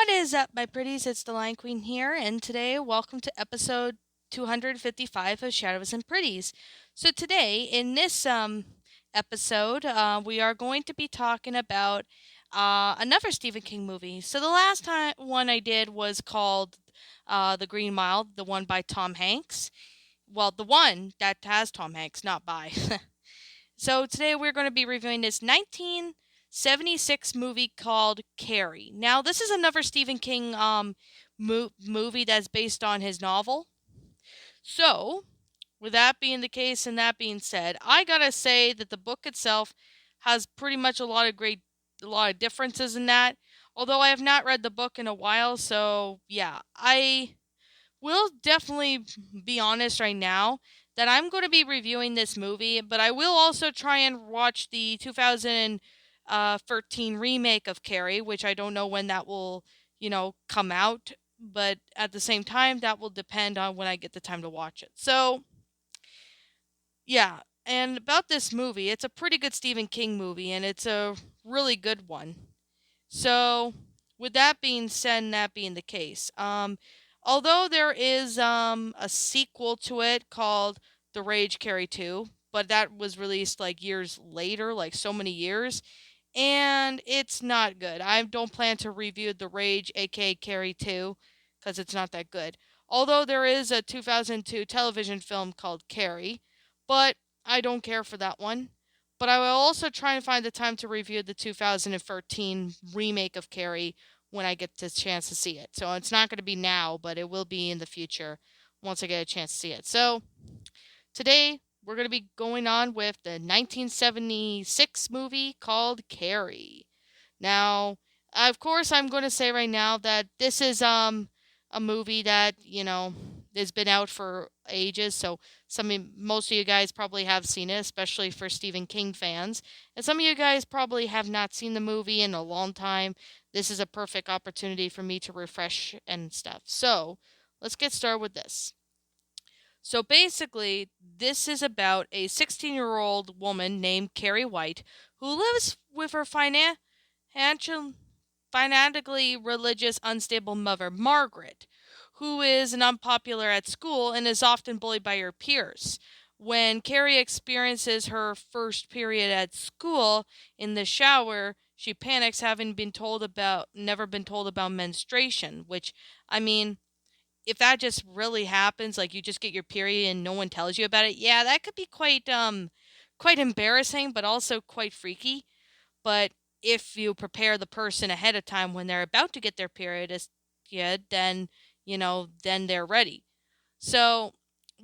What is up, my pretties? It's the Lion Queen here, and today, welcome to episode 255 of Shadows and Pretties. So today, in this episode, we are going to be talking about another Stephen King movie. So the last time one I did was called The Green Mile, the one by Tom Hanks. Well, the one that has Tom Hanks, not by. So today we're going to be reviewing this 1976 movie called Carrie. Now, this is another Stephen King movie that's based on his novel. So, with that being the case and that being said, I gotta say that the book itself has pretty much a lot of differences in that. Although I have not read the book in a while, so yeah, I will definitely be honest right now that I'm going to be reviewing this movie, but I will also try and watch the 2013 remake of Carrie, which I don't know when that will, come out. But at the same time, that will depend on when I get the time to watch it. So, yeah. And about this movie, it's a pretty good Stephen King movie, and it's a really good one. So, with that being said, and that being the case, although there is a sequel to it called The Rage Carrie 2, but that was released like years later, like so many years, and it's not good. I don't plan to review The Rage, aka Carrie 2, because it's not that good. Although there is a 2002 television film called Carrie, but I don't care for that one. But I will also try and find the time to review the 2013 remake of Carrie when I get the chance to see it. So it's not going to be now, but it will be in the future once I get a chance to see it. So today we're going to be going on with the 1976 movie called Carrie. Now, of course, I'm going to say right now that this is a movie that has been out for ages. So most of you guys probably have seen it, especially for Stephen King fans. And some of you guys probably have not seen the movie in a long time. This is a perfect opportunity for me to refresh and stuff. So let's get started with this. So basically, this is about a 16-year-old woman named Carrie White who lives with her fanatically religious, unstable mother, Margaret, who is an unpopular at school and is often bullied by her peers. When Carrie experiences her first period at school in the shower, she panics, having never been told about menstruation, which, I mean, if that just really happens, like you just get your period and no one tells you about it, yeah, that could be quite embarrassing, but also quite freaky. But if you prepare the person ahead of time when they're about to get their period, yeah, then then they're ready. So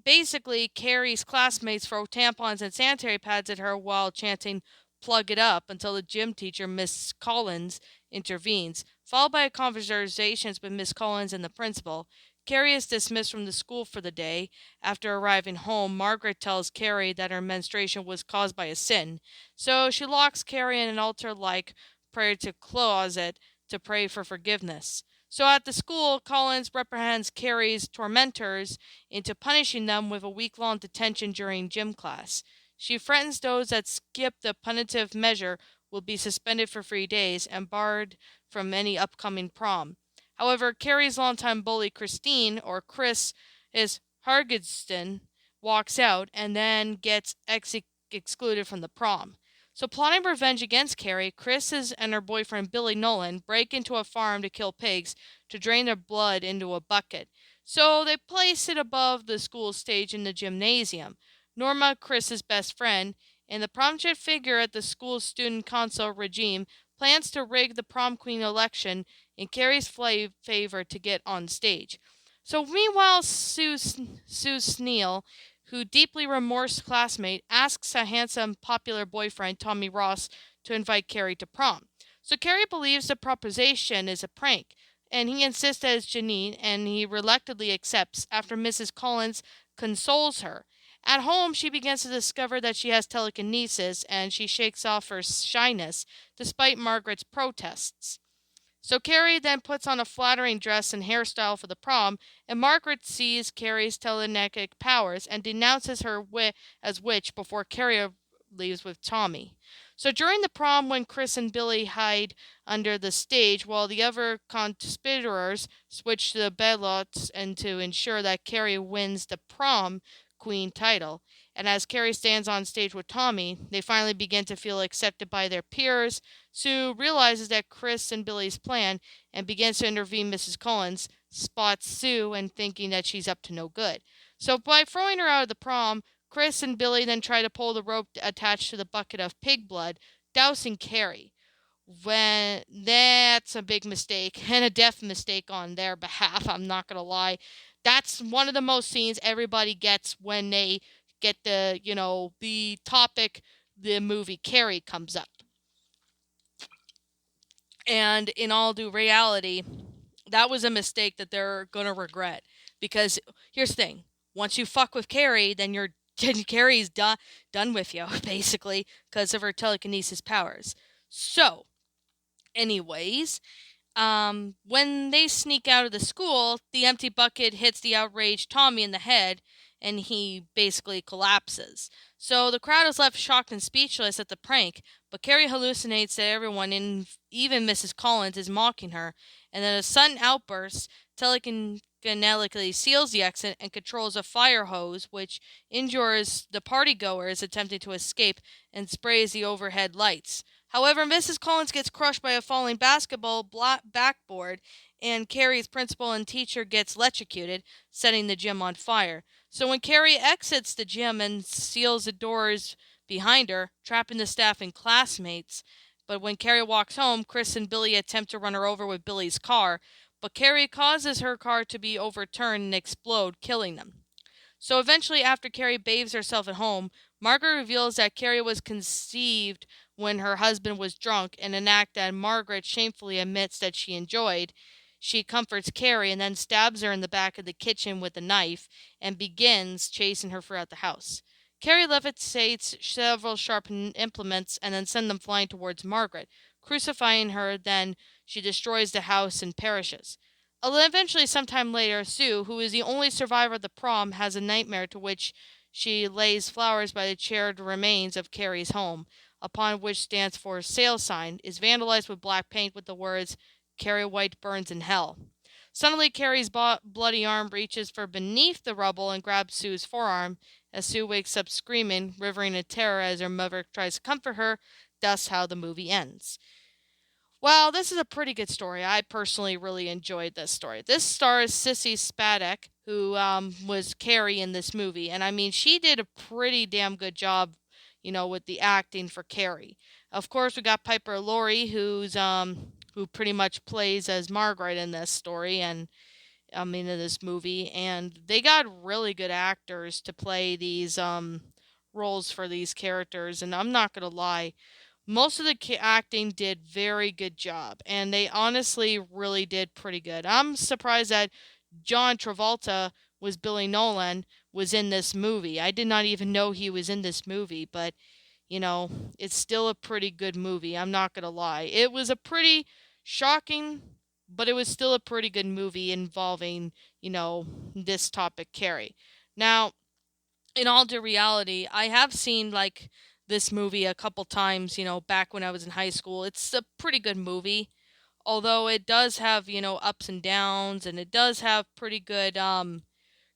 basically, Carrie's classmates throw tampons and sanitary pads at her while chanting "plug it up" until the gym teacher, Miss Collins, intervenes, followed by conversations with Miss Collins and the principal. Carrie is dismissed from the school for the day. After arriving home, Margaret tells Carrie that her menstruation was caused by a sin, so she locks Carrie in an altar-like prayer to closet to pray for forgiveness. So at the school, Collins reprehends Carrie's tormentors into punishing them with a week-long detention during gym class. She threatens those that skip the punitive measure will be suspended for 3 days and barred from any upcoming prom. However, Carrie's longtime bully Christine, or Chris, is Hargedston, walks out and then gets excluded from the prom. So, plotting revenge against Carrie, and her boyfriend Billy Nolan break into a farm to kill pigs to drain their blood into a bucket. So, they place it above the school stage in the gymnasium. Norma, Chris's best friend, and the prominent figure at the school's student council regime, plans to rig the prom queen election in Carrie's favor to get on stage. So, meanwhile, Sue Sneal, who deeply remorsed classmate, asks a handsome, popular boyfriend, Tommy Ross, to invite Carrie to prom. So Carrie believes the proposition is a prank, and he insists that it's Janine, and he reluctantly accepts after Mrs. Collins consoles her. At home, she begins to discover that she has telekinesis, and she shakes off her shyness, despite Margaret's protests. So Carrie then puts on a flattering dress and hairstyle for the prom, and Margaret sees Carrie's telekinetic powers and denounces her as witch before Carrie leaves with Tommy. So during the prom, when Chris and Billy hide under the stage while the other conspirators switch to the bedlots and to ensure that Carrie wins the prom queen title. And as Carrie stands on stage with Tommy, they finally begin to feel accepted by their peers. Sue realizes that Chris and Billy's plan and begins to intervene. Mrs. Collins spots Sue and thinking that she's up to no good. So by throwing her out of the prom, Chris and Billy then try to pull the rope attached to the bucket of pig blood, dousing Carrie. When that's a big mistake and a death mistake on their behalf, I'm not gonna lie. That's one of the most scenes everybody gets when they get the topic, the movie Carrie comes up. And in all due reality, that was a mistake that they're gonna regret. Because here's the thing: once you fuck with Carrie, then you're Carrie's done with you basically because of her telekinesis powers. So, anyways, when they sneak out of the school, the empty bucket hits the outraged Tommy in the head, and he basically collapses. So the crowd is left shocked and speechless at the prank, but Carrie hallucinates that everyone, and even Mrs. Collins, is mocking her, and then a sudden outburst telekinetically seals the exit and controls a fire hose, which injures the partygoers attempting to escape and sprays the overhead lights. However, Mrs. Collins gets crushed by a falling basketball backboard, and Carrie's principal and teacher gets electrocuted, setting the gym on fire. So when Carrie exits the gym and seals the doors behind her, trapping the staff and classmates, but when Carrie walks home, Chris and Billy attempt to run her over with Billy's car, but Carrie causes her car to be overturned and explode, killing them. So eventually, after Carrie bathes herself at home, Margaret reveals that Carrie was conceived when her husband was drunk, in an act that Margaret shamefully admits that she enjoyed. She comforts Carrie and then stabs her in the back of the kitchen with a knife and begins chasing her throughout the house. Carrie levitates several sharpened implements and then sends them flying towards Margaret, crucifying her. Then she destroys the house and perishes. Eventually, sometime later, Sue, who is the only survivor of the prom, has a nightmare to which she lays flowers by the charred remains of Carrie's home, upon which stands for sale sign, is vandalized with black paint with the words, Carrie White burns in hell. Suddenly, Carrie's bloody arm reaches for beneath the rubble and grabs Sue's forearm, as Sue wakes up screaming, rivering in terror as her mother tries to comfort her. Thus how the movie ends. Well, this is a pretty good story. I personally really enjoyed this story. This stars Sissy Spacek, who was Carrie in this movie, and I mean, she did a pretty damn good job, with the acting for Carrie. Of course, we got Piper Laurie, who pretty much plays as Margaret in this story, and I mean in this movie, and they got really good actors to play these roles for these characters, and I'm not gonna lie, most of the acting did very good job, and they honestly really did pretty good. I'm surprised that John Travolta was Billy Nolan was in this movie. I did not even know he was in this movie, but you know, it's still a pretty good movie. I'm not gonna lie. It was a pretty shocking, but it was still a pretty good movie involving, this topic, Carrie. Now, in all due reality, I have seen like this movie a couple times, back when I was in high school. It's a pretty good movie, although it does have, ups and downs, and it does have pretty good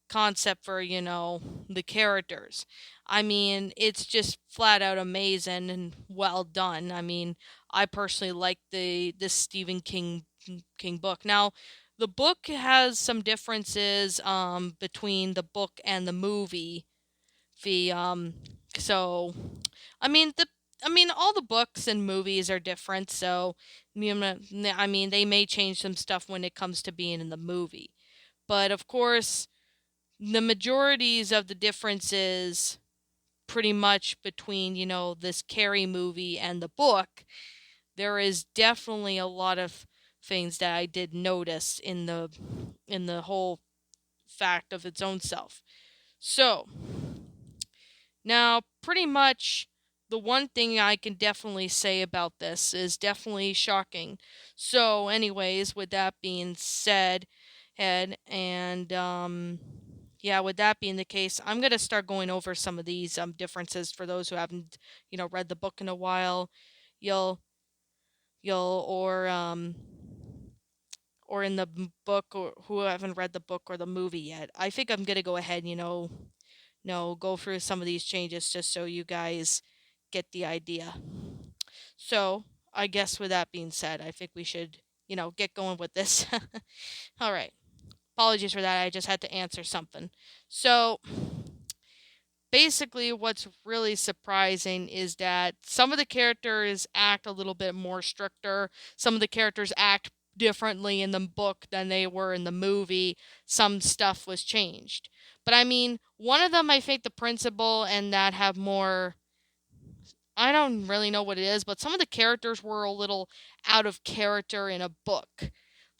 concept for, the characters. I mean, it's just flat out amazing and well done. I mean, I personally like this Stephen King book. Now, the book has some differences between the book and the movie. The so I mean the I mean all the books and movies are different, so I mean they may change some stuff when it comes to being in the movie. But of course, the majorities of the differences pretty much between, this Carrie movie and the book, there is definitely a lot of things that I did notice in the whole fact of its own self. So, now, pretty much the one thing I can definitely say about this is definitely shocking. So, anyways, with that being said, and yeah, with that being the case, I'm gonna start going over some of these differences for those who haven't, read the book in a while. You'll you'll or in the book, or who haven't read the book or the movie yet. I think I'm gonna go ahead, no, go through some of these changes just so you guys get the idea. So, I guess with that being said, I think we should, get going with this. All right. Apologies for that. I just had to answer something. So, basically, what's really surprising is that some of the characters act a little bit more stricter. Some of the characters act differently in the book than they were in the movie. Some stuff was changed. But I mean, one of them, I think the principal and that have more. I don't really know what it is, but some of the characters were a little out of character in a book.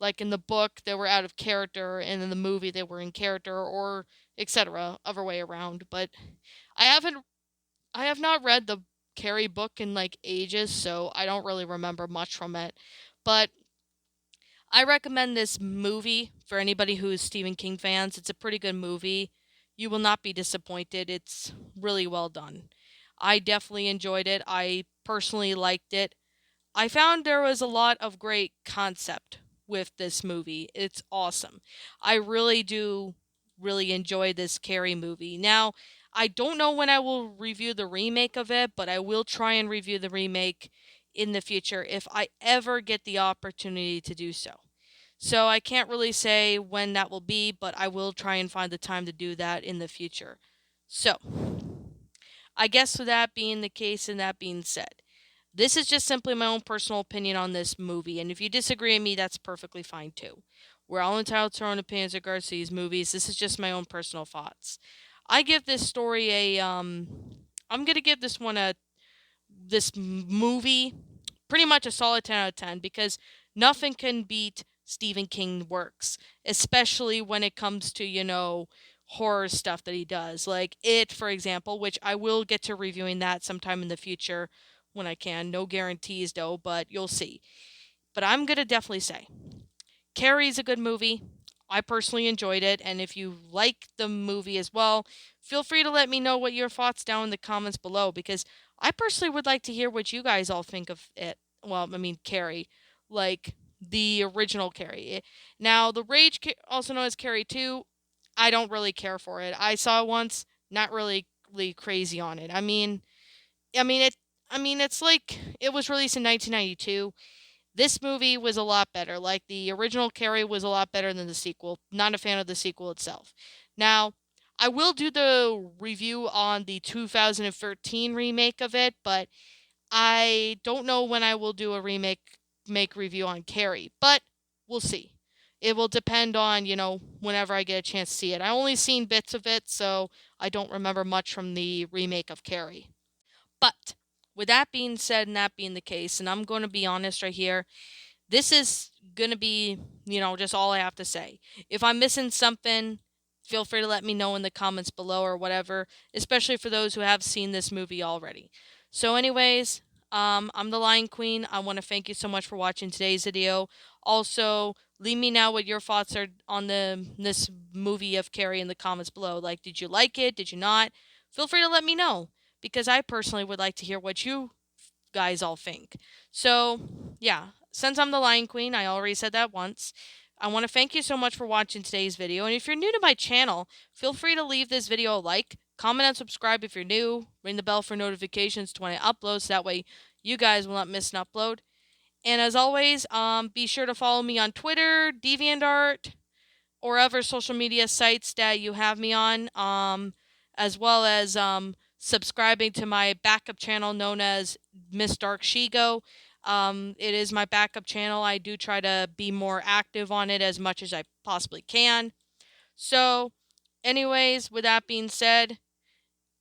Like in the book, they were out of character, and in the movie, they were in character, or etc. Other way around. But I haven't I have not read the Carrie book in like ages, so I don't really remember much from it. But I recommend this movie for anybody who's Stephen King fans. It's a pretty good movie. You will not be disappointed. It's really well done. I definitely enjoyed it. I personally liked it. I found there was a lot of great concept with this movie. It's awesome. I really do really enjoy this Carrie movie. Now, I don't know when I will review the remake of it, but I will try and review the remake in the future if I ever get the opportunity to do so. So I can't really say when that will be, but I will try and find the time to do that in the future. So, I guess with that being the case and that being said, this is just simply my own personal opinion on this movie, and if you disagree with me, that's perfectly fine too. We're all entitled to our own opinions in regards to these movies. This is just my own personal thoughts. I give this story I'm gonna give this movie pretty much a solid 10 out of 10 because nothing can beat Stephen King works, especially when it comes to, horror stuff that he does. Like It, for example, which I will get to reviewing that sometime in the future when I can. No guarantees though, but you'll see. But I'm going to definitely say Carrie's a good movie. I personally enjoyed it, and if you like the movie as well, feel free to let me know what your thoughts down in the comments below because I personally would like to hear what you guys all think of it. Well, I mean, Carrie, like the original Carrie. Now, the Rage, also known as Carrie 2, I don't really care for it. I saw it once, not really crazy on it. I mean it. I mean, it's like it was released in 1992. This movie was a lot better. Like the original Carrie was a lot better than the sequel. Not a fan of the sequel itself. Now, I will do the review on the 2013 remake of it, but I don't know when I will do a make review on Carrie, but we'll see. It will depend on, whenever I get a chance to see it. I only seen bits of it, so I don't remember much from the remake of Carrie. But with that being said and that being the case, and I'm going to be honest right here, this is going to be, just all I have to say. If I'm missing something, feel free to let me know in the comments below or whatever, especially for those who have seen this movie already. So, anyways, I'm the Lion Queen. I want to thank you so much for watching today's video. Also, leave me now what your thoughts are on this movie of Carrie in the comments below. Like, did you like it? Did you not? Feel free to let me know because I personally would like to hear what you guys all think. So, yeah, since I'm the Lion Queen, I already said that once. I want to thank you so much for watching today's video. And if you're new to my channel, feel free to leave this video a like, comment, and subscribe if you're new. Ring the bell for notifications to when I upload, so that way you guys will not miss an upload. And as always, be sure to follow me on Twitter, DeviantArt, or other social media sites that you have me on, as well as subscribing to my backup channel known as Miss Dark Shigo. It is my backup channel. I do try to be more active on it as much as I possibly can. So, anyways, with that being said,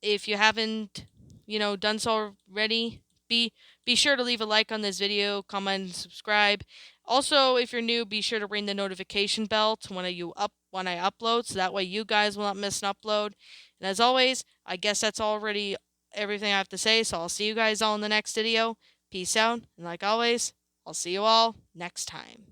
if you haven't, done so already, be sure to leave a like on this video, comment, and subscribe. Also, if you're new, be sure to ring the notification bell to when I upload, so that way you guys will not miss an upload. And as always, I guess that's already everything I have to say, so I'll see you guys all in the next video. Peace out, and like always, I'll see you all next time.